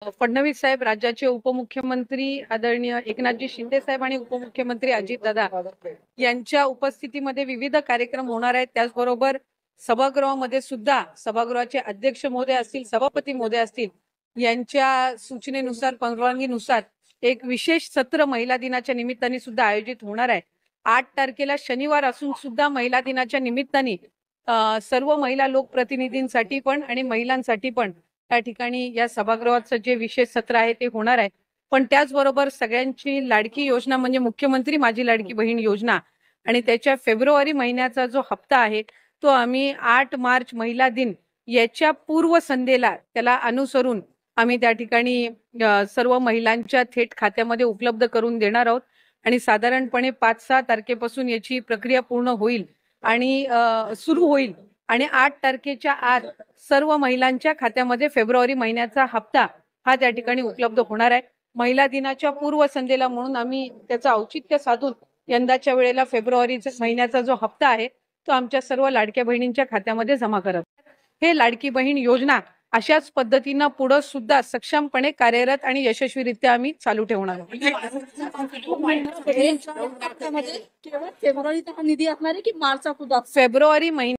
फडणवीस साहेब, राज्याचे उपमुख्यमंत्री आदरणीय एकनाथजी शिंदे साहेब आणि उपमुख्यमंत्री अजितदादा यांच्या उपस्थितीमध्ये विविध कार्यक्रम होणार आहेत। त्याचबरोबर सभागृहामध्ये सुद्धा सभागृहाचे अध्यक्ष महोदय असतील, सभापती महोदय असतील, यांच्या सूचनेनुसार, परवानगीनुसार एक विशेष सत्र महिला दिनाच्या निमित्ताने सुद्धा आयोजित होणार आहे। 8 तारखेला शनिवार असून सुद्धा महिला दिनाच्या निमित्ताने सर्व महिला लोकप्रतिनिधींसाठी पण आणि महिलांसाठी पण त्या ठिकाणी या सभागृहाचं जे विशेष सत्र आहे ते होणार आहे। पण त्याचबरोबर सगळ्यांची लाडकी योजना म्हणजे मुख्यमंत्री माझी लाडकी बहीण योजना आणि त्याच्या फेब्रुवारी महिन्याचा जो हप्ता आहे तो आम्ही 8 मार्च महिला दिन याच्या पूर्वसंध्येला त्याला अनुसरून आम्ही त्या ठिकाणी सर्व महिलांच्या थेट खात्यामध्ये उपलब्ध करून देणार आहोत आणि साधारणपणे 5-6 तारखेपासून याची प्रक्रिया पूर्ण होईल आणि सुरू होईल आणि 8 तारखेच्या आत सर्व महिलांच्या खात्यामध्ये फेब्रुवारी महिन्याचा हप्ता हा त्या ठिकाणी उपलब्ध होणार आहे। महिला दिनाच्या पूर्वसंध्येला म्हणून आम्ही त्याचं औचित्य साधून यंदाच्या वेळेला फेब्रुवारी महिन्याचा जो हप्ता आहे तो आमच्या सर्व लाडक्या बहिणींच्या खात्यामध्ये जमा करत हे लाडकी बहीण योजना अशाच पद्धतीनं पुढे सुद्धा सक्षमपणे कार्यरत आणि यशस्वीरित्या आम्ही चालू ठेवणार आहोत। फेब्रुवारीचा निधी असणार आहे की मार्चचा सुद्धा? फेब्रुवारी महिन्यात